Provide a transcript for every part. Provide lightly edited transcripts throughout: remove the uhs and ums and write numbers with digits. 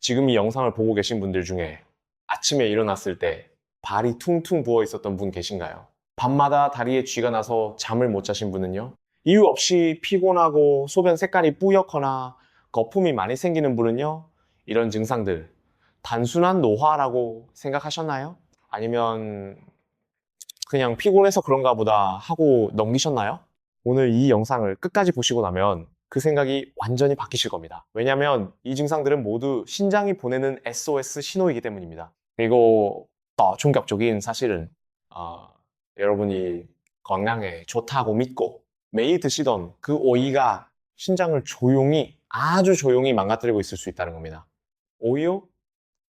지금 이 영상을 보고 계신 분들 중에 아침에 일어났을 때 발이 퉁퉁 부어 있었던 분 계신가요? 밤마다 다리에 쥐가 나서 잠을 못 자신 분은요? 이유 없이 피곤하고 소변 색깔이 뿌옇거나 거품이 많이 생기는 분은요? 이런 증상들 단순한 노화라고 생각하셨나요? 아니면 그냥 피곤해서 그런가 보다 하고 넘기셨나요? 오늘 이 영상을 끝까지 보시고 나면 그 생각이 완전히 바뀌실 겁니다. 왜냐하면 이 증상들은 모두 신장이 보내는 SOS 신호이기 때문입니다. 그리고 더 충격적인 사실은 여러분이 건강에 좋다고 믿고 매일 드시던 그 오이가 신장을 아주 조용히 망가뜨리고 있을 수 있다는 겁니다. 오이요?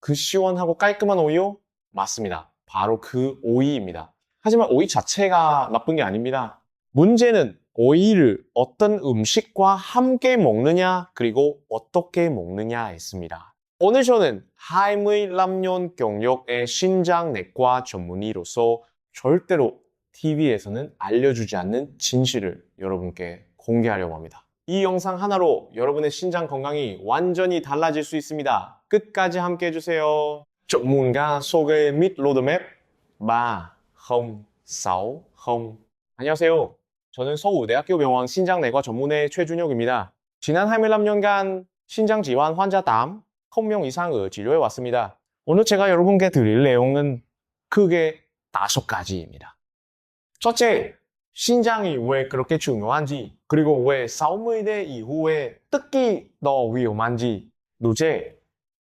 그 시원하고 깔끔한 오이요? 맞습니다. 바로 그 오이입니다. 하지만 오이 자체가 나쁜 게 아닙니다. 문제는 오이를 어떤 음식과 함께 먹느냐 그리고 어떻게 먹느냐였습니다. 오늘 저는 25년 경력의 신장내과 전문의로서 절대로 TV에서는 알려주지 않는 진실을 여러분께 공개하려고 합니다. 이 영상 하나로 여러분의 신장 건강이 완전히 달라질 수 있습니다. 끝까지 함께 해주세요. 전문가 소개 및 로드맵 3060. 안녕하세요. 저는 서울대학교 병원 신장내과 전문의 최준혁입니다. 지난 25년간 신장질환 환자 단 10명 이상을 진료해 왔습니다. 오늘 제가 여러분께 드릴 내용은 크게 5가지입니다. 첫째, 신장이 왜 그렇게 중요한지, 그리고 왜 60대 이후에 특히 더 위험한지. 둘째,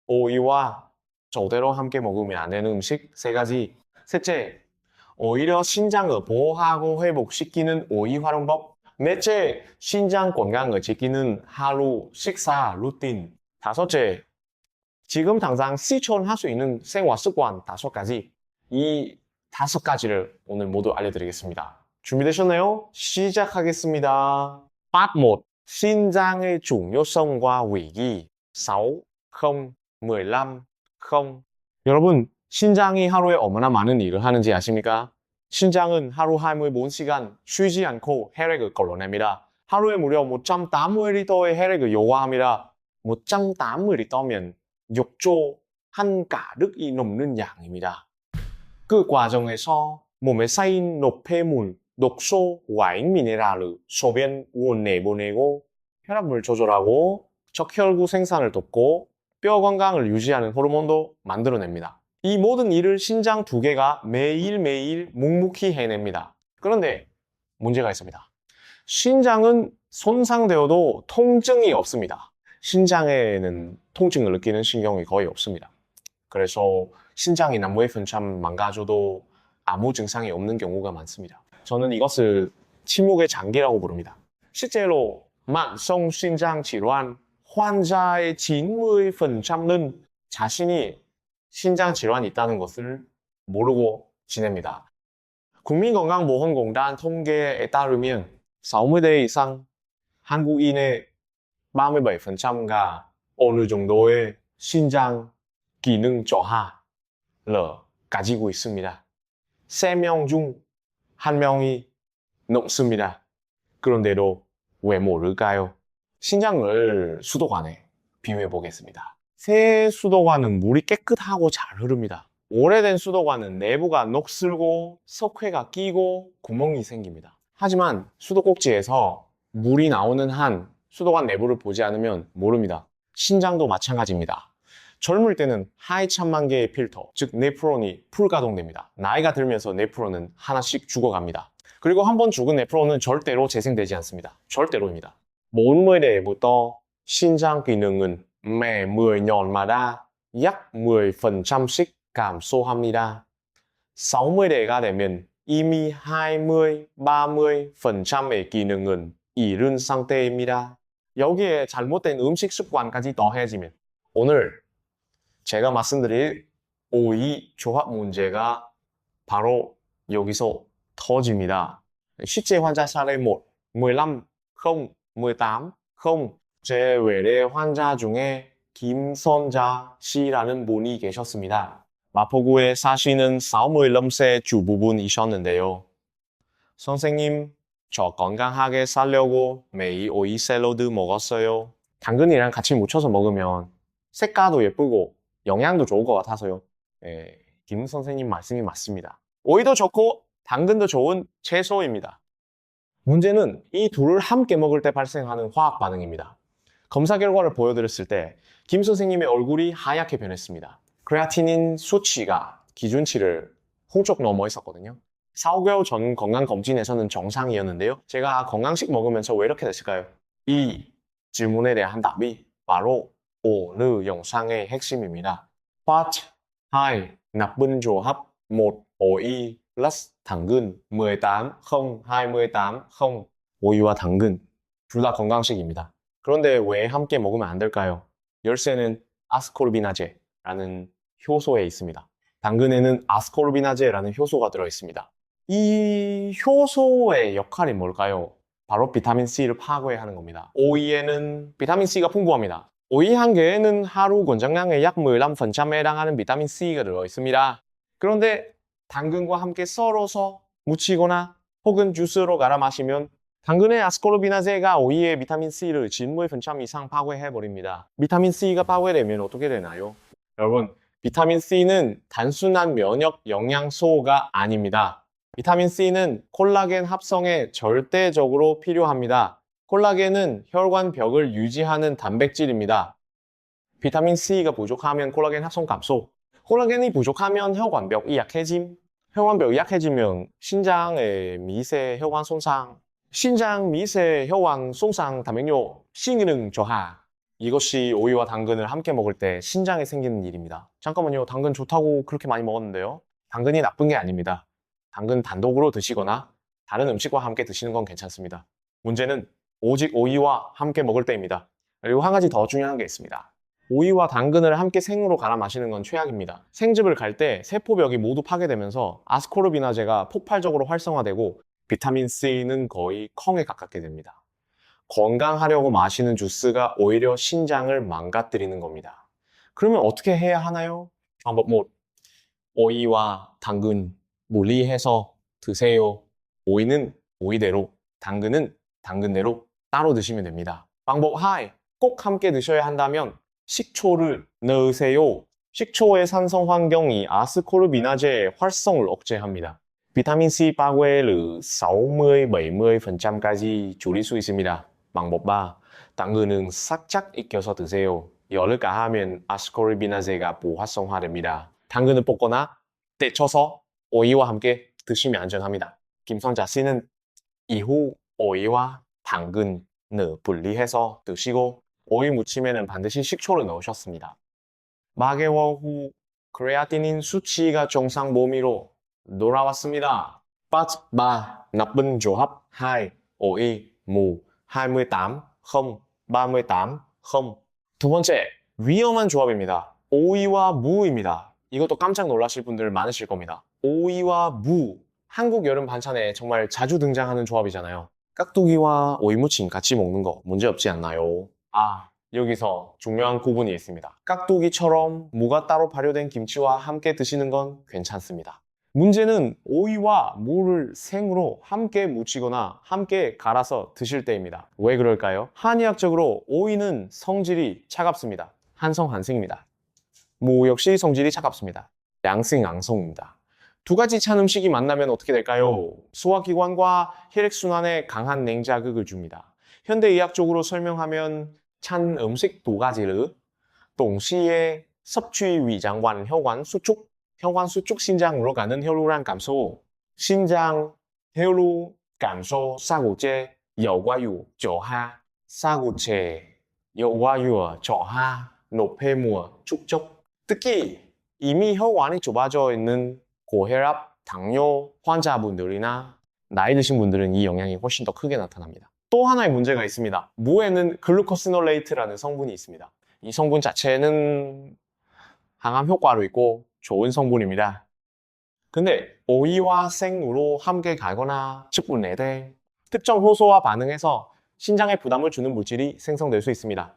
오이와 저대로 함께 먹으면 안 되는 음식 3가지. 셋째, 오히려 신장을 보호하고 회복시키는 오이 활용법. 넷째, 신장 건강을 지키는 하루 식사 루틴. 다섯째, 지금 당장 실천할 수 있는 생활 습관 5가지. 이 5가지를 오늘 모두 알려드리겠습니다. 준비되셨나요? 시작하겠습니다. Part 1. 신장의 중요성과 위기 6, 0, 15, 0. 여러분, 신장이 하루에 얼마나 많은 일을 하는지 아십니까? 신장은 하루 24시간 쉬지 않고 혈액을 걸러냅니다. 하루에 무려 580리터의 혈액을 요구합니다. 580리터면 6조 한 가득이 넘는 양입니다. 그 과정에서 몸에 쌓인 노폐물, 녹소, 와인 미네랄을 소변 원 내보내고 혈압을 조절하고 적혈구 생산을 돕고 뼈 건강을 유지하는 호르몬도 만들어냅니다. 이 모든 일을 신장 2개가 매일매일 묵묵히 해냅니다. 그런데 문제가 있습니다. 신장은 손상되어도 통증이 없습니다. 신장에는 통증을 느끼는 신경이 거의 없습니다. 그래서 신장이 나무의 분참 망가져도 아무 증상이 없는 경우가 많습니다. 저는 이것을 침묵의 장기라고 부릅니다. 실제로 만성 신장 질환 환자의 90%는 자신이 신장 질환이 있다는 것을 모르고 지냅니다. 국민건강보험공단 통계에 따르면 60대 이상 한국인의 37%가 어느 정도의 신장 기능 저하를 가지고 있습니다. 3명 중 1명이 넘습니다. 그런데도 왜 모를까요? 신장을 수도관에 비유해 보겠습니다. 새 수도관은 물이 깨끗하고 잘 흐릅니다. 오래된 수도관은 내부가 녹슬고 석회가 끼고 구멍이 생깁니다. 하지만 수도꼭지에서 물이 나오는 한 수도관 내부를 보지 않으면 모릅니다. 신장도 마찬가지입니다. 젊을 때는 하이천만 개의 필터, 즉 네프론이 풀가동됩니다. 나이가 들면서 네프론은 하나씩 죽어갑니다. 그리고 한 번 죽은 네프론은 절대로 재생되지 않습니다. 절대로입니다. 40대부터 신장 기능은 매 10년마다 약 10%씩 감소합니다. 60대가 되면 이미 20, 30%의 기능은 잃은 상태입니다. 여기에 잘못된 음식 습관까지 더해지면 오늘 제가 말씀드릴 오이 조합 문제가 바로 여기서 터집니다. 실제 환자 사례 1, 15, 0, 18, 0. 제 외래 환자 중에 김선자 씨라는 분이 계셨습니다. 마포구에 사시는 25세 주부분이셨는데요. 선생님, 저 건강하게 살려고 매일 오이 샐러드 먹었어요. 당근이랑 같이 묻혀서 먹으면 색깔도 예쁘고 영양도 좋을 것 같아서요. 예, 김 선생님 말씀이 맞습니다. 오이도 좋고 당근도 좋은 채소입니다. 문제는 이 둘을 함께 먹을 때 발생하는 화학 반응입니다. 검사 결과를 보여드렸을 때 김 선생님의 얼굴이 하얗게 변했습니다. 크레아티닌 수치가 기준치를 훌쩍 넘어 있었거든요. 4, 5개월 전 건강검진에서는 정상이었는데요. 제가 건강식 먹으면서 왜 이렇게 됐을까요? 이 질문에 대한 답이 바로 오늘 영상의 핵심입니다. Part 2. 나쁜 조합 1. 오이 플러스 당근 18, 0, 28, 0. 오이와 당근 둘 다 건강식입니다. 그런데 왜 함께 먹으면 안 될까요? 열쇠는 아스코르비나제라는 효소에 있습니다. 당근에는 아스코르비나제라는 효소가 들어있습니다. 이 효소의 역할이 뭘까요? 바로 비타민C를 파괴하는 겁니다. 오이에는 비타민C가 풍부합니다. 오이 한 개에는 하루 권장량의 약 15%에 해당하는 비타민C가 들어있습니다. 그런데 당근과 함께 썰어서 무치거나 혹은 주스로 갈아 마시면 당근의 아스코르비나제가 오이의 비타민C를 70% 이상 파괴해버립니다. 비타민C가 파괴되면 어떻게 되나요? 여러분, 비타민C는 단순한 면역 영양소가 아닙니다. 비타민C는 콜라겐 합성에 절대적으로 필요합니다. 콜라겐은 혈관벽을 유지하는 단백질입니다. 비타민C가 부족하면 콜라겐 합성 감소, 콜라겐이 부족하면 혈관벽이 약해짐, 혈관벽이 약해지면 신장의 미세 혈관 손상, 신장 미세 혈관 손상 단백뇨 신기능 저하. 이것이 오이와 당근을 함께 먹을 때 신장에 생기는 일입니다. 잠깐만요. 당근 좋다고 그렇게 많이 먹었는데요. 당근이 나쁜 게 아닙니다. 당근 단독으로 드시거나 다른 음식과 함께 드시는 건 괜찮습니다. 문제는 오직 오이와 함께 먹을 때입니다. 그리고 한 가지 더 중요한 게 있습니다. 오이와 당근을 함께 생으로 갈아 마시는 건 최악입니다. 생즙을 갈 때 세포벽이 모두 파괴되면서 아스코르비나제가 폭발적으로 활성화되고 비타민C는 거의 콩에 가깝게 됩니다. 건강하려고 마시는 주스가 오히려 신장을 망가뜨리는 겁니다. 그러면 어떻게 해야 하나요? 방법 뭐 오이와 당근 분리해서 드세요. 오이는 오이대로, 당근은 당근대로 따로 드시면 됩니다. 방법 하이, 꼭 함께 드셔야 한다면 식초를 넣으세요. 식초의 산성 환경이 아스코르비나제의 활성을 억제합니다. 비타민C 파괴를 60, 70%까지 줄일 수 있습니다. 방법 3. 당근은 살짝 익혀서 드세요. 열을 가하면 아스코르비나제가 부활성화됩니다. 당근을 볶거나 데쳐서 오이와 함께 드시면 안전합니다. 김선자 씨는 이후 오이와 당근을 분리해서 드시고 오이 무침에는 반드시 식초를 넣으셨습니다. 4개월 후 크레아티닌 수치가 정상 범위로 돌아왔습니다. Part 3. 나쁜 조합 2. 오이, 무 28, 0, 38, 0. 두 번째, 위험한 조합입니다. 오이와 무입니다. 이것도 깜짝 놀라실 분들 많으실 겁니다. 오이와 무, 한국 여름 반찬에 정말 자주 등장하는 조합이잖아요. 깍두기와 오이무침 같이 먹는 거 문제없지 않나요? 여기서 중요한 구분이 있습니다. 깍두기처럼 무가 따로 발효된 김치와 함께 드시는 건 괜찮습니다. 문제는 오이와 무를 생으로 함께 무치거나 함께 갈아서 드실 때입니다. 왜 그럴까요? 한의학적으로 오이는 성질이 차갑습니다. 한성한승입니다. 무 역시 성질이 차갑습니다. 양승양성입니다. 두 가지 찬 음식이 만나면 어떻게 될까요? 소화기관과 혈액순환에 강한 냉자극을 줍니다. 현대의학적으로 설명하면 찬 음식 두 가지를 동시에 섭취 위장관 혈관 수축 신장으로 가는 혈류량 감소, 신장 혈류 감소 사구제 여과유 저하, 사구제 여과유 저하, 노폐물 축적. 특히 이미 혈관이 좁아져 있는 고혈압, 당뇨 환자분들이나 나이 드신 분들은 이 영향이 훨씬 더 크게 나타납니다. 또 하나의 문제가 있습니다. 무에는 글루코시놀레이트라는 성분이 있습니다. 이 성분 자체는 항암 효과로 있고 좋은 성분입니다. 근데 오이와 생으로 함께 갈거나 측분해 대 특정 효소와 반응해서 신장에 부담을 주는 물질이 생성될 수 있습니다.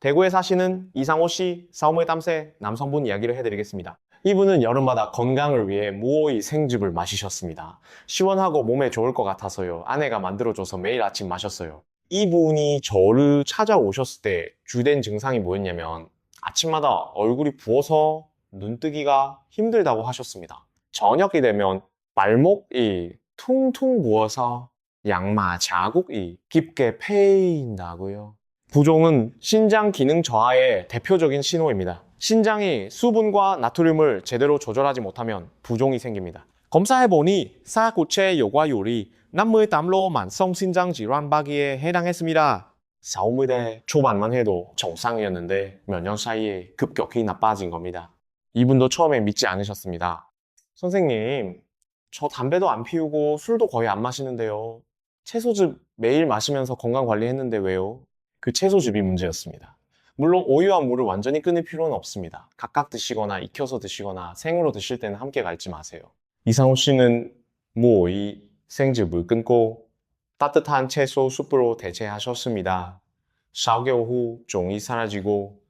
대구에 사시는 이상호 씨, 40땀새 남성분 이야기를 해드리겠습니다. 이분은 여름마다 건강을 위해 무오이 생즙을 마시셨습니다. 시원하고 몸에 좋을 것 같아서요. 아내가 만들어줘서 매일 아침 마셨어요. 이분이 저를 찾아오셨을 때 주된 증상이 뭐였냐면 아침마다 얼굴이 부어서 눈뜨기가 힘들다고 하셨습니다. 저녁이 되면 발목이 퉁퉁 부어서 양마 자국이 깊게 패인다고요. 부종은 신장 기능 저하의 대표적인 신호입니다. 신장이 수분과 나트륨을 제대로 조절하지 못하면 부종이 생깁니다. 검사해보니 사구체 요과율이 58로 만성 신장 질환 바기에 해당했습니다. 40대 초반만 해도 정상이었는데 몇 년 사이에 급격히 나빠진 겁니다. 이분도 처음에 믿지 않으셨습니다. 선생님, 저 담배도 안 피우고 술도 거의 안 마시는데요. 채소즙 매일 마시면서 건강 관리했는데 왜요? 그 채소즙이 문제였습니다. 물론 오이와 물을 완전히 끊을 필요는 없습니다. 각각 드시거나 익혀서 드시거나 생으로 드실 때는 함께 갈지 마세요. 이상호 씨는 무오이 생즙을 끊고 따뜻한 채소 수프로 대체하셨습니다. 4개월 후 종이 사라지고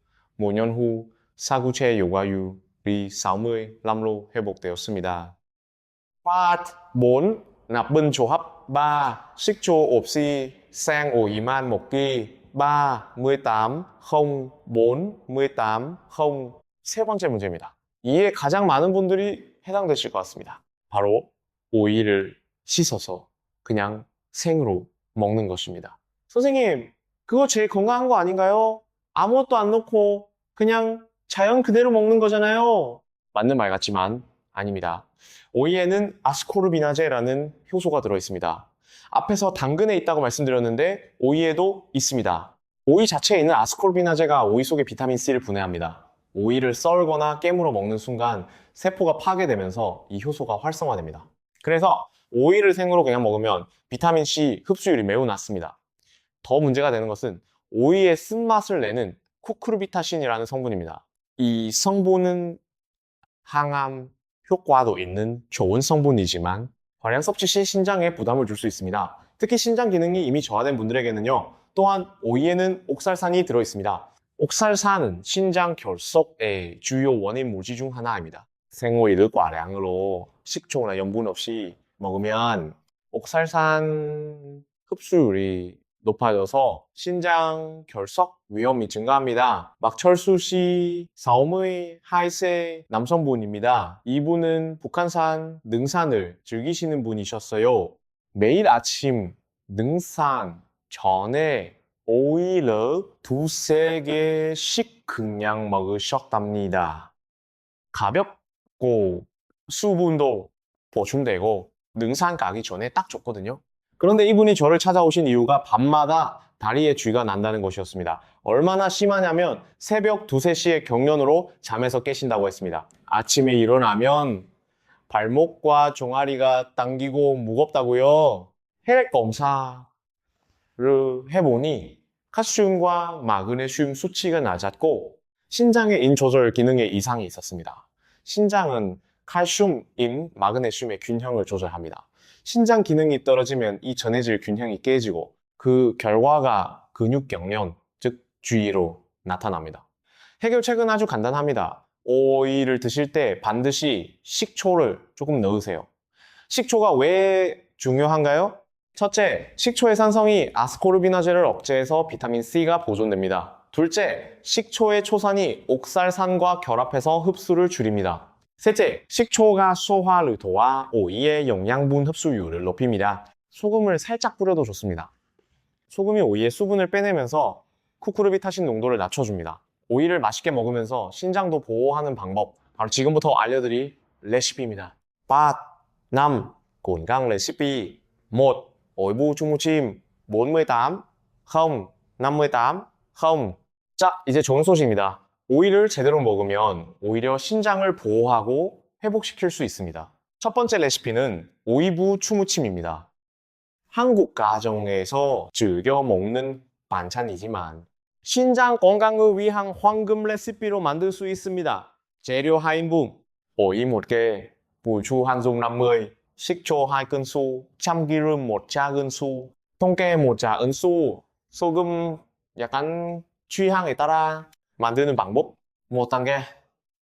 5년 후 사구체 요과율이 65로 회복되었습니다. Part 4. 나쁜 조합 3. 식초 없이 생 오이만 먹기 38, 0, 48, 0. 세 번째 문제입니다. 이에 가장 많은 분들이 해당되실 것 같습니다. 바로 오이를 씻어서 그냥 생으로 먹는 것입니다. 선생님, 그거 제일 건강한 거 아닌가요? 아무것도 안 넣고 그냥 자연 그대로 먹는 거잖아요. 맞는 말 같지만 아닙니다. 오이에는 아스코르비나제라는 효소가 들어있습니다. 앞에서 당근에 있다고 말씀드렸는데 오이에도 있습니다. 오이 자체에 있는 아스코르비나제가 오이 속에 비타민C를 분해합니다. 오이를 썰거나 깨물어 먹는 순간 세포가 파괴되면서 이 효소가 활성화됩니다. 그래서 오이를 생으로 그냥 먹으면 비타민C 흡수율이 매우 낮습니다. 더 문제가 되는 것은 오이의 쓴맛을 내는 쿠크르비타신이라는 성분입니다. 이 성분은 항암 효과도 있는 좋은 성분이지만 과량 섭취 시 신장에 부담을 줄 수 있습니다. 특히 신장 기능이 이미 저하된 분들에게는요. 또한 오이에는 옥살산이 들어있습니다. 옥살산은 신장 결석의 주요 원인 물질 중 하나입니다. 생오이를 과량으로 식초나 염분 없이 먹으면 옥살산 흡수율이 높아져서 신장 결석 위험이 증가합니다. 막철수 씨 40의 하이세 남성분입니다. 이분은 북한산 능산을 즐기시는 분이셨어요. 매일 아침 능산 전에 오이를 2~3개씩 그냥 먹으셨답니다. 가볍고 수분도 보충되고 능산 가기 전에 딱 좋거든요. 그런데 이분이 저를 찾아오신 이유가 밤마다 다리에 쥐가 난다는 것이었습니다. 얼마나 심하냐면 새벽 2~3시에 경련으로 잠에서 깨신다고 했습니다. 아침에 일어나면 발목과 종아리가 당기고 무겁다고요. 혈액 검사를 해보니 칼슘과 마그네슘 수치가 낮았고 신장의 인 조절 기능에 이상이 있었습니다. 신장은 칼슘, 인, 마그네슘의 균형을 조절합니다. 신장 기능이 떨어지면 이 전해질 균형이 깨지고 그 결과가 근육경련, 즉 쥐로 나타납니다. 해결책은 아주 간단합니다. 오이를 드실 때 반드시 식초를 조금 넣으세요. 식초가 왜 중요한가요? 첫째, 식초의 산성이 아스코르비나제를 억제해서 비타민C가 보존됩니다. 둘째, 식초의 초산이 옥살산과 결합해서 흡수를 줄입니다. 셋째, 식초가 소화를 도와 오이의 영양분 흡수율을 높입니다. 소금을 살짝 뿌려도 좋습니다. 소금이 오이의 수분을 빼내면서 쿠크르비타신 농도를 낮춰줍니다. 오이를 맛있게 먹으면서 신장도 보호하는 방법, 바로 지금부터 알려드릴 레시피입니다. 밭, 남, 건강 레시피 1. 오이부 중무침 48, 0, 58, 0. 자, 이제 좋은 소식입니다. 오이를 제대로 먹으면 오히려 신장을 보호하고 회복시킬 수 있습니다. 첫 번째 레시피는 오이부 추무침입니다. 한국 가정에서 즐겨 먹는 반찬이지만 신장 건강을 위한 황금 레시피로 만들 수 있습니다. 재료 4인분, 오이 1개, 부추 1종 50, 식초 2큰술, 참기름 1작은술, 통깨 1작은술, 소금 약간 취향에 따라 만드는 방법 1단계,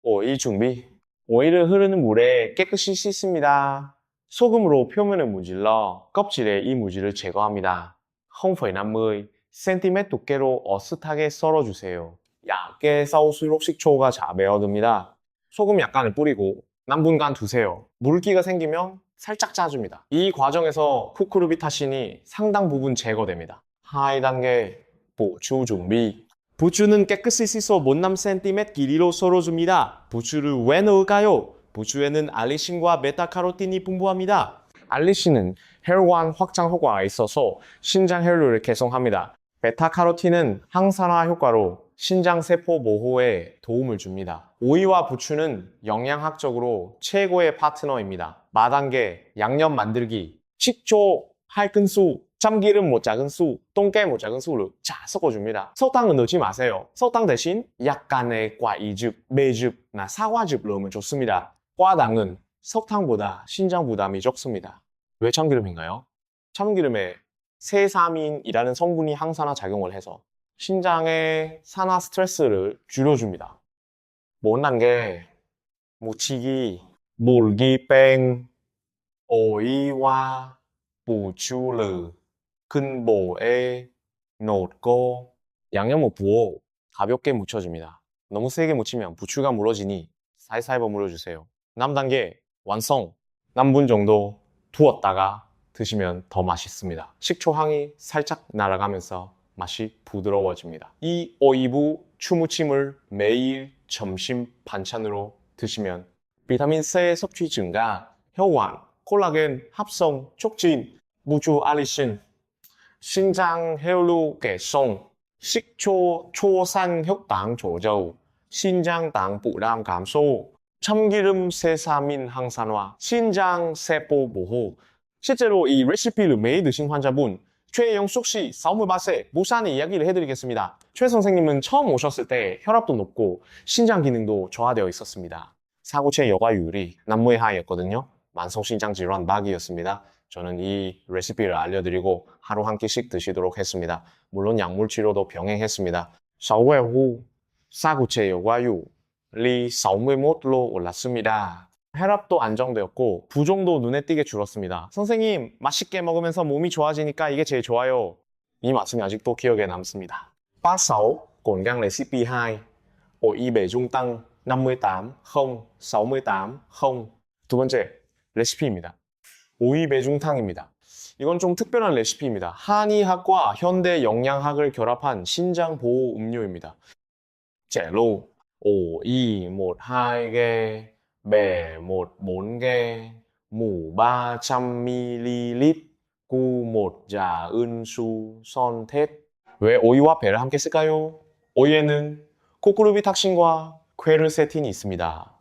오이 준비. 오이를 흐르는 물에 깨끗이 씻습니다. 소금으로 표면을 문질러 껍질에 이 물질을 제거합니다. 0,50cm 두께로 어슷하게 썰어주세요. 얇게 싸울수록 식초가 잘 배어듭니다. 소금 약간을 뿌리고 남분간 두세요. 물기가 생기면 살짝 짜줍니다. 이 과정에서 쿠크루비타신이 상당 부분 제거됩니다. 2단계 부추 준비. 부추는 깨끗이 씻어 못남 센티메트 길이로 썰어줍니다. 부추를 왜 넣을까요? 부추에는 알리신과 베타카로틴이 풍부합니다. 알리신은 혈관 확장 효과가 있어서 신장 혈류를 개선합니다. 베타카로틴은 항산화 효과로 신장 세포 보호에 도움을 줍니다. 오이와 부추는 영양학적으로 최고의 파트너입니다. 4단계 양념 만들기. 식초, 할근수, 참기름 못 작은 수, 똥깨 못 작은 수를 잘 섞어줍니다. 설탕은 넣지 마세요. 설탕 대신 약간의 과이즙, 매즙나 사과즙 넣으면 좋습니다. 과당은 설탕보다 신장 부담이 적습니다. 왜 참기름인가요? 참기름에 세사민이라는 성분이 항산화 작용을 해서 신장의 산화 스트레스를 줄여줍니다. 4단계 무치기, 물기뺑, 오이와 부추를 근보에 넣고 양념을 부어 가볍게 묻혀줍니다. 너무 세게 묻히면 부추가 물어지니 살살 버무려주세요. 3단계 완성! 3분 정도 두었다가 드시면 더 맛있습니다. 식초 향이 살짝 날아가면서 맛이 부드러워집니다. 이 오이부 추무침을 매일 점심 반찬으로 드시면 비타민 C 섭취 증가, 혈관, 콜라겐 합성 촉진, 무주 알리신, 신장 혈류 개선, 식초 초산 혈당 조절, 신장당 부담 감소, 참기름 세사민 항산화, 신장 세포 보호. 실제로 이 레시피를 매일 드신 환자분 최영숙 씨 사무밭에 무산의 이야기를 해드리겠습니다. 최 선생님은 처음 오셨을 때 혈압도 높고 신장 기능도 저하되어 있었습니다. 사구체 여과율이 난무의 하였거든요. 만성신장 질환 막이었습니다. 저는 이 레시피를 알려드리고 하루 한 끼씩 드시도록 했습니다. 물론 약물 치료도 병행했습니다. 4개월 후 사구체 여과율이 61로 올랐습니다. 혈압도 안정되었고 부종도 눈에 띄게 줄었습니다. 선생님, 맛있게 먹으면서 몸이 좋아지니까 이게 제일 좋아요. 이 말씀이 아직도 기억에 남습니다. 86 건강 레시피 2 오이 배중 tăng 58 0 68 0 두 번째 레시피입니다. 오이 배중탕입니다. 이건 좀 특별한 레시피입니다. 한의학과 현대 영양학을 결합한 신장 보호 음료입니다. 재료 오이 2개, bè 4개, mủ 300ml, 구 1자, 은수, 선택. 왜 오이와 배를 함께 쓸까요? 오이에는 코크루비탁신과 퀘르세틴이 있습니다.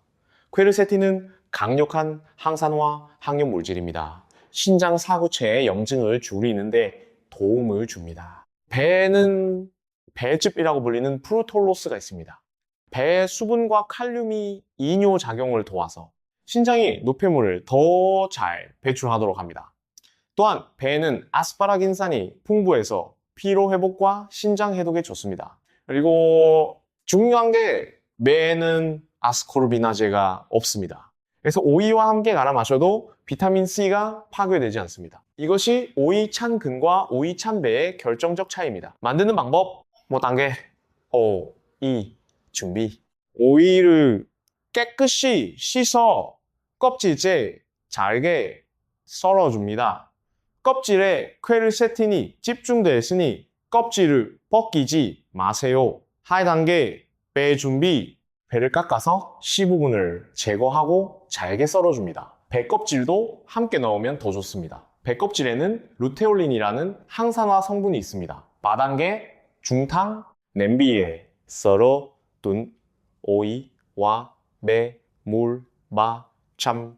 퀘르세틴은 강력한 항산화 항염 물질입니다. 신장 사구체의 염증을 줄이는데 도움을 줍니다. 배에는 배즙이라고 불리는 프루톨로스가 있습니다. 배의 수분과 칼륨이 이뇨 작용을 도와서 신장이 노폐물을 더 잘 배출하도록 합니다. 또한 배에는 아스파라긴산이 풍부해서 피로 회복과 신장 해독에 좋습니다. 그리고 중요한 게 배에는 아스코르비나제가 없습니다. 그래서 오이와 함께 갈아 마셔도 비타민C가 파괴되지 않습니다. 이것이 오이 찬근과 오이 찬배의 결정적 차이입니다. 만드는 방법 1단계 오이 준비. 오이를 깨끗이 씻어 껍질째 잘게 썰어줍니다. 껍질에 퀘르세틴이 집중되어 있으니 껍질을 벗기지 마세요. 2단계 배 준비. 배를 깎아서 C 부분을 제거하고 잘게 썰어줍니다. 배 껍질도 함께 넣으면 더 좋습니다. 배 껍질에는 루테올린이라는 항산화 성분이 있습니다. 4단계 중탕 냄비에 썰어둔 오이와 배, 물, 마, 참을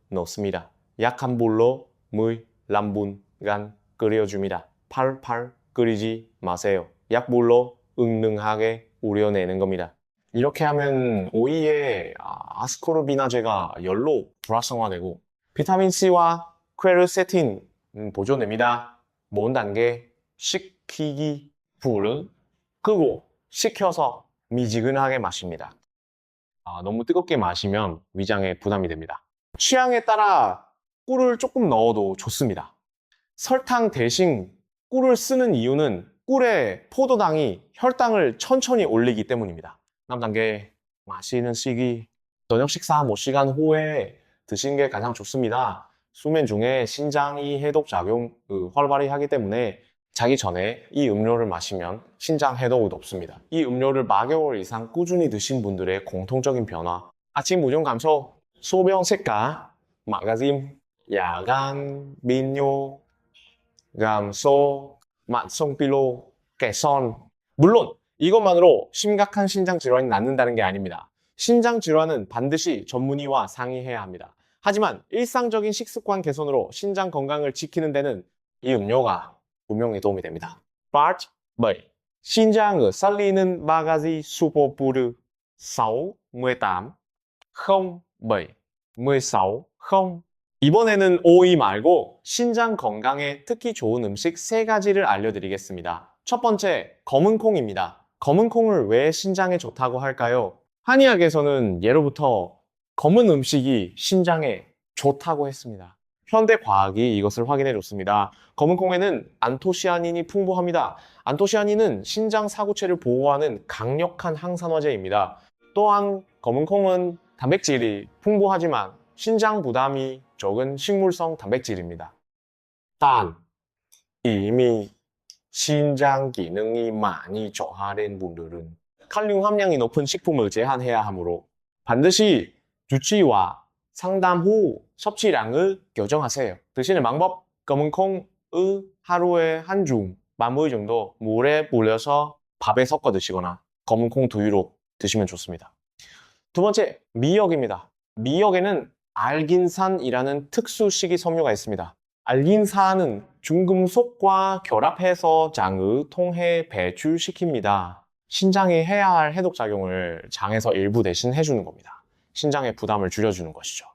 넣습니다. 약한 불로 물 3분간 끓여줍니다. 팔팔 끓이지 마세요. 약불로 응능하게 우려내는 겁니다. 이렇게 하면 오이의 아스코르비나제가 열로 불활성화되고 비타민C와 퀘르세틴 보존됩니다. 4단계 식히기. 불을 끄고 식혀서 미지근하게 마십니다. 너무 뜨겁게 마시면 위장에 부담이 됩니다. 취향에 따라 꿀을 조금 넣어도 좋습니다. 설탕 대신 꿀을 쓰는 이유는 꿀에 포도당이 혈당을 천천히 올리기 때문입니다. 3단계 마시는 시기 저녁 식사 1시간 후에 드시는 게 가장 좋습니다. 수면 중에 신장이 해독 작용 활발히 하기 때문에 자기 전에 이 음료를 마시면 신장 해독이 높습니다. 이 음료를 4개월 이상 꾸준히 드신 분들의 공통적인 변화 아침 무좀 감소, 소변 색깔, 마가짐, 야간 민요, 감소, 만성 피로, 개선. 물론 이것만으로 심각한 신장 질환이 낫는다는 게 아닙니다. 신장 질환은 반드시 전문의와 상의해야 합니다. 하지만 일상적인 식습관 개선으로 신장 건강을 지키는 데는 이 음료가 분명히 도움이 됩니다. Part 7. 신장을 살리는 3가지 슈퍼푸드 6, 18, 07, 16, 0. 이번에는 오이 말고 신장 건강에 특히 좋은 음식 3가지를 알려드리겠습니다. 첫 번째, 검은 콩입니다. 검은 콩을 왜 신장에 좋다고 할까요? 한의학에서는 예로부터 검은 음식이 신장에 좋다고 했습니다. 현대 과학이 이것을 확인해 줬습니다. 검은 콩에는 안토시아닌이 풍부합니다. 안토시아닌은 신장 사구체를 보호하는 강력한 항산화제입니다. 또한 검은 콩은 단백질이 풍부하지만 신장 부담이 적은 식물성 단백질입니다. 단, 이미 신장 기능이 많이 저하된 분들은 칼륨 함량이 높은 식품을 제한해야 하므로 반드시 주치의와 상담 후 섭취량을 결정하세요. 드시는 방법, 검은 콩을 하루에 한 줌, 40ml 정도 물에 불려서 밥에 섞어 드시거나 검은 콩 두유로 드시면 좋습니다. 두 번째, 미역입니다. 미역에는 알긴산이라는 특수 식이섬유가 있습니다. 알긴산은 중금속과 결합해서 장을 통해 배출시킵니다. 신장이 해야 할 해독작용을 장에서 일부 대신 해주는 겁니다. 신장의 부담을 줄여주는 것이죠.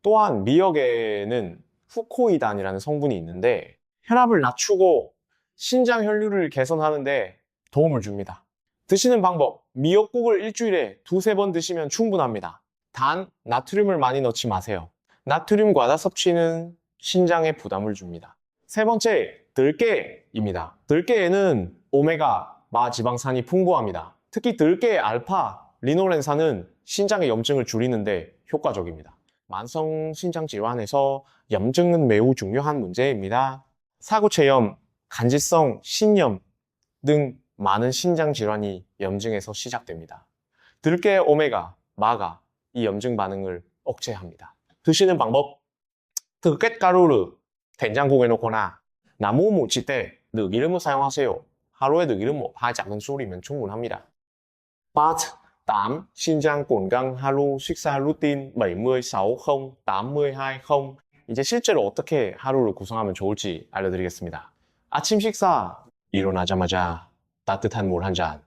또한 미역에는 후코이단이라는 성분이 있는데 혈압을 낮추고 신장 혈류를 개선하는데 도움을 줍니다. 드시는 방법, 미역국을 일주일에 2-3번 드시면 충분합니다. 단, 나트륨을 많이 넣지 마세요. 나트륨 과다 섭취는 신장에 부담을 줍니다. 세 번째, 들깨입니다. 들깨에는 오메가, 마지방산이 풍부합니다. 특히 들깨의 알파, 리노렌산은 신장의 염증을 줄이는데 효과적입니다. 만성 신장 질환에서 염증은 매우 중요한 문제입니다. 사구체염, 간질성, 신염 등 많은 신장 질환이 염증에서 시작됩니다. 들깨 오메가, 마가 이 염증 반응을 억제합니다. 드시는 방법, 들깨가루를 된장국에 넣거나 나무 무칠 때 느기름을 사용하세요. 하루에 느기름 2 작은 술이면 충분합니다. Part 8. 신장 건강 하루 식사 루틴 76, 0, 82, 0. 이제 실제로 어떻게 하루를 구성하면 좋을지 알려드리겠습니다. 아침 식사 일어나자마자 따뜻한 물 한 잔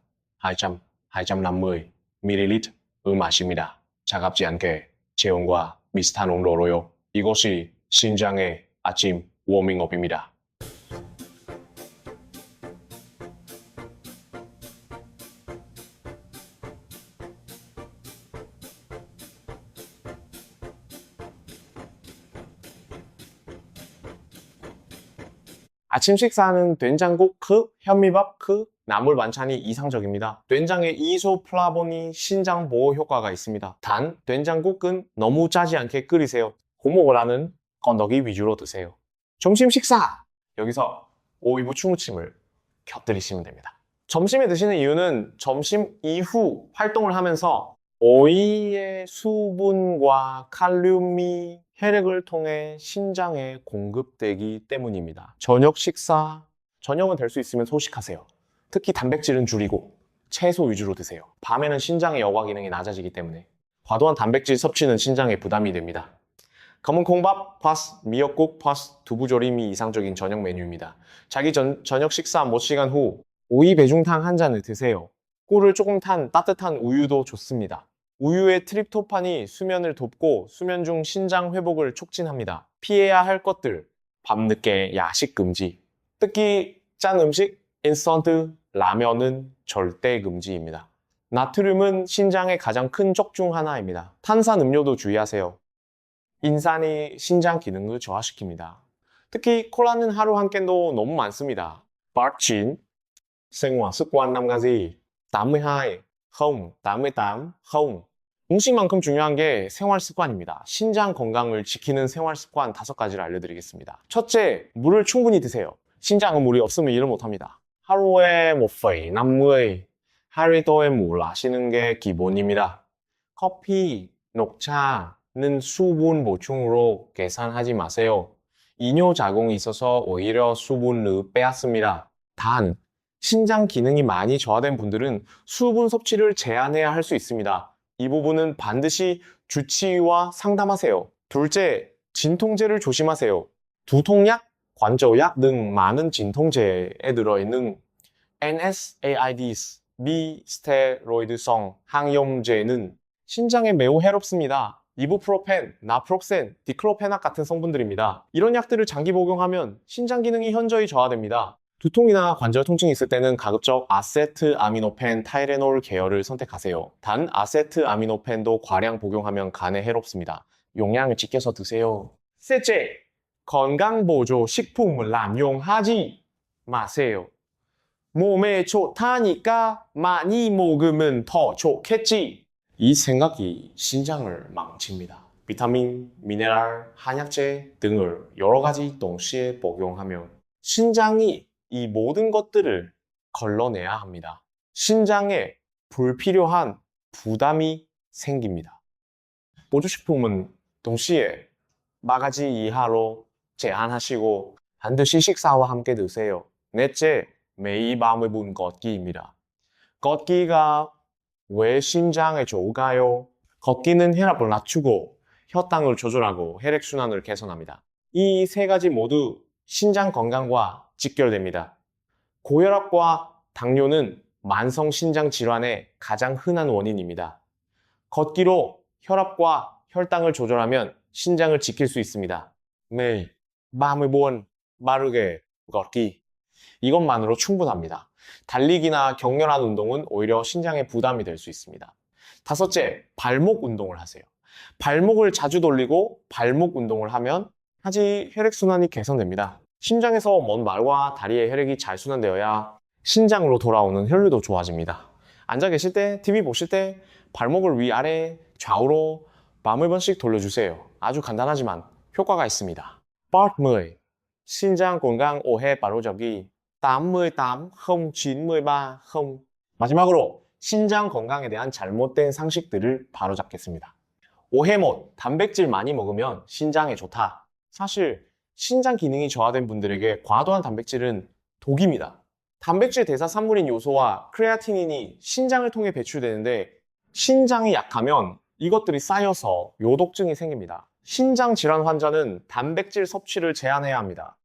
250ml를 마십니다. 차갑지 않게 체온과 비슷한 온도로요. 이것이 신장의 아침 워밍업입니다. 아침 식사는 된장국 현미밥 나물 반찬이 이상적입니다. 된장에 이소플라본이 신장 보호 효과가 있습니다. 단, 된장국은 너무 짜지 않게 끓이세요. 고목을 하는 건더기 위주로 드세요. 점심 식사! 여기서 오이 부추무침을 곁들이시면 됩니다. 점심에 드시는 이유는 점심 이후 활동을 하면서 오이의 수분과 칼륨이 혈액을 통해 신장에 공급되기 때문입니다. 저녁 식사, 저녁은 될 수 있으면 소식하세요. 특히 단백질은 줄이고 채소 위주로 드세요. 밤에는 신장의 여과 기능이 낮아지기 때문에 과도한 단백질 섭취는 신장에 부담이 됩니다. 검은 콩밥 플러스 미역국 플러스 두부조림이 이상적인 저녁 메뉴입니다. 자기 저녁 식사 1시간 후 오이 배중탕 한 잔을 드세요. 꿀을 조금 탄 따뜻한 우유도 좋습니다. 우유의 트립토판이 수면을 돕고 수면 중 신장 회복을 촉진합니다. 피해야 할 것들, 밤늦게 야식 금지. 특히 짠 음식, 인스턴트, 라면은 절대 금지입니다. 나트륨은 신장의 가장 큰 적 중 하나입니다. 탄산 음료도 주의하세요. 인산이 신장 기능을 저하시킵니다. 특히 콜라는 하루 한 캔도 너무 많습니다. 바르친, sinh hoạt 습관 5가지 82 không 88 không 음식만큼 중요한 게 생활 습관입니다. 신장 건강을 지키는 생활 습관 5가지를 알려드리겠습니다. 첫째, 물을 충분히 드세요. 신장은 물이 없으면 일을 못합니다. 하루에 1,50 하루에 물 마시는 게 기본입니다. 커피, 녹차는 수분 보충으로 계산하지 마세요. 이뇨 작용이 있어서 오히려 수분을 빼앗습니다. 단, 신장 기능이 많이 저하된 분들은 수분 섭취를 제한해야 할 수 있습니다. 이 부분은 반드시 주치의와 상담하세요. 둘째, 진통제를 조심하세요. 두통약, 관저약 등 많은 진통제에 들어있는 NSAIDs, 비스테로이드성 항염제는 신장에 매우 해롭습니다. 이부프로펜, 나프록센, 디클로페낙 같은 성분들입니다. 이런 약들을 장기 복용하면 신장 기능이 현저히 저하됩니다. 두통이나 관절 통증이 있을 때는 가급적 아세트아미노펜, 타이레놀 계열을 선택하세요. 단 아세트아미노펜도 과량 복용하면 간에 해롭습니다. 용량을 지켜서 드세요. 셋째, 건강보조 식품을 남용하지 마세요. 몸에 좋다니까 많이 먹으면 더 좋겠지. 이 생각이 신장을 망칩니다. 비타민, 미네랄, 한약재 등을 여러 가지 동시에 복용하면 신장이 이 모든 것들을 걸러내야 합니다. 신장에 불필요한 부담이 생깁니다. 보조식품은 동시에 4가지 이하로 제한하시고 반드시 식사와 함께 드세요. 넷째, 매일 30분 걷기입니다. 걷기가 왜 신장에 좋을까요? 걷기는 혈압을 낮추고 혈당을 조절하고 혈액순환을 개선합니다. 이 3가지 모두 신장 건강과 직결됩니다. 고혈압과 당뇨는 만성 신장 질환의 가장 흔한 원인입니다. 걷기로 혈압과 혈당을 조절하면 신장을 지킬 수 있습니다. 매일 30분 빠르게 걷기. 이것만으로 충분합니다. 달리기나 격렬한 운동은 오히려 신장에 부담이 될 수 있습니다. 5째, 발목 운동을 하세요. 발목을 자주 돌리고 발목 운동을 하면 혈액순환이 개선됩니다. 심장에서 먼 말과 다리의 혈액이 잘 순환되어야 신장으로 돌아오는 혈류도 좋아집니다. 앉아 계실 때, TV 보실 때 발목을 위아래 좌우로 30번씩 돌려주세요. 아주 간단하지만 효과가 있습니다. Part 10. 신장 건강 오해 바로잡기 88 0 93 0 마지막으로 신장 건강에 대한 잘못된 상식들을 바로잡겠습니다. 오해못, 단백질 많이 먹으면 신장에 좋다. 사실 신장 기능이 저하된 분들에게 과도한 단백질은 독입니다. 단백질 대사 산물인 요소와 크레아티닌이 신장을 통해 배출되는데 신장이 약하면 이것들이 쌓여서 요독증이 생깁니다. 신장 질환 환자는 단백질 섭취를 제한해야 합니다.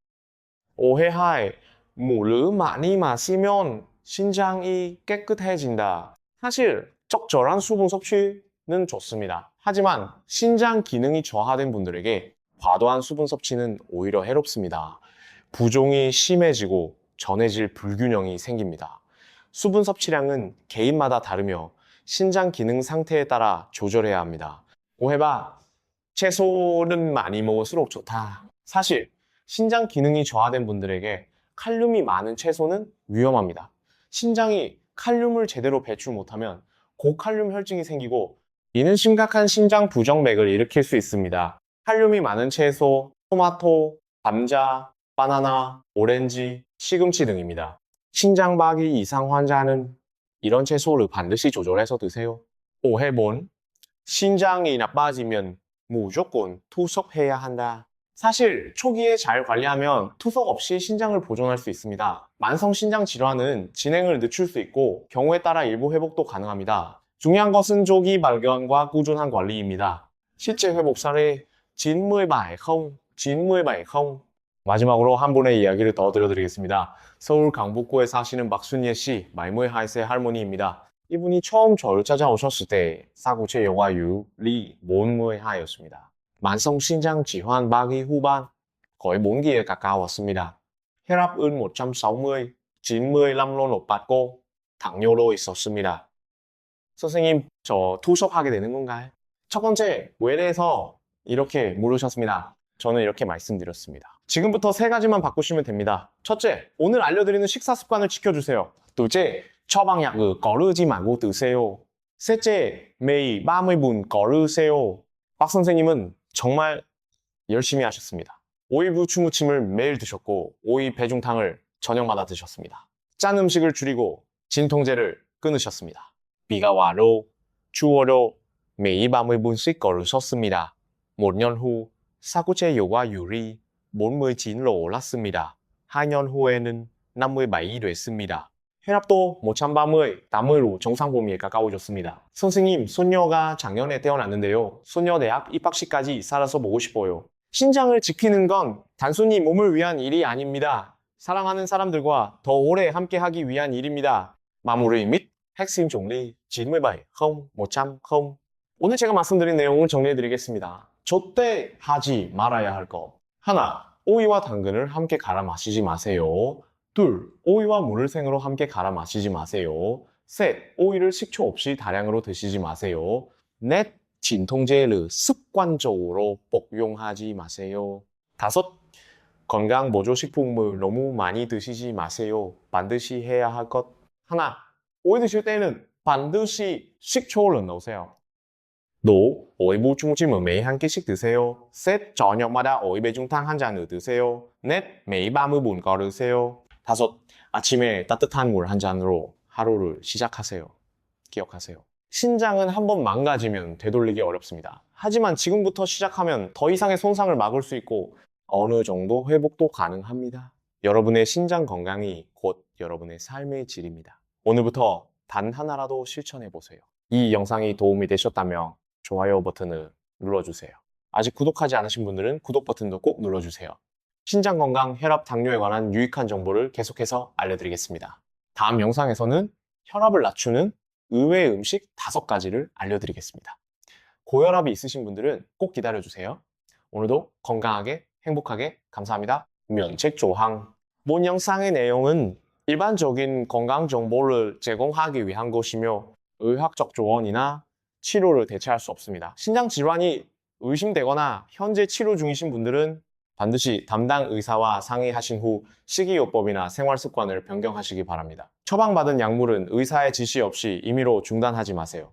오해하에 물을 많이 마시면 신장이 깨끗해진다. 사실 적절한 수분 섭취는 좋습니다. 하지만 신장 기능이 저하된 분들에게 과도한 수분 섭취는 오히려 해롭습니다. 부종이 심해지고 전해질 불균형이 생깁니다. 수분 섭취량은 개인마다 다르며 신장 기능 상태에 따라 조절해야 합니다. 오해봐, 채소는 많이 먹을수록 좋다. 사실 신장 기능이 저하된 분들에게 칼륨이 많은 채소는 위험합니다. 신장이 칼륨을 제대로 배출 못하면 고칼륨 혈증이 생기고 이는 심각한 신장 부정맥을 일으킬 수 있습니다. 칼륨이 많은 채소, 토마토, 감자, 바나나, 오렌지, 시금치 등입니다. 신장박이 이상 환자는 이런 채소를 반드시 조절해서 드세요. 오해본, 신장이 나빠지면 무조건 투석해야 한다. 사실 초기에 잘 관리하면 투석 없이 신장을 보존할 수 있습니다. 만성 신장 질환은 진행을 늦출 수 있고 경우에 따라 일부 회복도 가능합니다. 중요한 것은 조기 발견과 꾸준한 관리입니다. 실제 회복 사례 97 마지막으로 한 분의 이야기를 더 들려드리겠습니다. 서울 강북구에 사시는 박순예 씨, 말모의 하이세 할머니입니다. 이분이 처음 저를 찾아오셨을 때 사구체 영화유리 몬무의 하였습니다. 만성 신장 질환 말기 후반, 거의 mon기에 가까웠습니다. 혈압은 160, 95로 높았고 당뇨로 있었습니다. 선생님, 저 투석하게 되는 건가요? 첫 번째, 왜 대해서 이렇게 물으셨습니다. 저는 이렇게 말씀드렸습니다. 지금부터 세 가지만 바꾸시면 됩니다. 첫째, 오늘 알려드리는 식사 습관을 지켜주세요. 둘째, 처방약을 거르지 말고 드세요. 셋째, 매일 30분 걸으세요. 박 선생님은 정말 열심히 하셨습니다. 오이 부추무침을 매일 드셨고 오이 배중탕을 저녁마다 드셨습니다. 짠 음식을 줄이고 진통제를 끊으셨습니다. 비가 와도 추워도 매일 30분씩 걸으셨습니다. 1년 후 사구체율과 49로 올랐습니다. 2년 후에는 57이 됐습니다. 혈압도 530, 담으로 정상 범위에 가까워졌습니다. 선생님, 손녀가 작년에 태어났는데요. 손녀 대학 입학식까지 살아서 보고 싶어요. 신장을 지키는 건 단순히 몸을 위한 일이 아닙니다. 사랑하는 사람들과 더 오래 함께하기 위한 일입니다. 마무리 및 핵심 정리 97, 0, 100. 오늘 제가 말씀드린 내용을 정리해드리겠습니다. 절대 하지 말아야 할 것. 하나, 오이와 당근을 함께 갈아 마시지 마세요. 둘, 오이와 물을 생으로 함께 갈아 마시지 마세요. 셋, 오이를 식초 없이 다량으로 드시지 마세요. 넷, 진통제를 습관적으로 복용하지 마세요. 다섯, 건강 보조식품을 너무 많이 드시지 마세요. 반드시 해야 할 것. 하나, 오이 드실 때는 반드시 식초를 넣으세요. 또 오이 부추무침을 매일 한 끼씩 드세요. 셋, 저녁마다 오이 배중탕 한 잔을 드세요. 넷, 매일 30분 걸으세요. 다섯, 아침에 따뜻한 물 한 잔으로 하루를 시작하세요. 기억하세요. 신장은 한번 망가지면 되돌리기 어렵습니다. 하지만 지금부터 시작하면 더 이상의 손상을 막을 수 있고 어느 정도 회복도 가능합니다. 여러분의 신장 건강이 곧 여러분의 삶의 질입니다. 오늘부터 단 하나라도 실천해보세요. 이 영상이 도움이 되셨다면 좋아요 버튼을 눌러주세요. 아직 구독하지 않으신 분들은 구독 버튼도 꼭 눌러주세요. 신장 건강, 혈압, 당뇨에 관한 유익한 정보를 계속해서 알려드리겠습니다. 다음 영상에서는 혈압을 낮추는 의외의 음식 5가지를 알려드리겠습니다. 고혈압이 있으신 분들은 꼭 기다려주세요. 오늘도 건강하게 행복하게 감사합니다. 면책 조항. 본 영상의 내용은 일반적인 건강 정보를 제공하기 위한 것이며 의학적 조언이나 치료를 대체할 수 없습니다. 신장 질환이 의심되거나 현재 치료 중이신 분들은 반드시 담당 의사와 상의하신 후 식이요법이나 생활습관을 변경하시기 바랍니다. 처방받은 약물은 의사의 지시 없이 임의로 중단하지 마세요.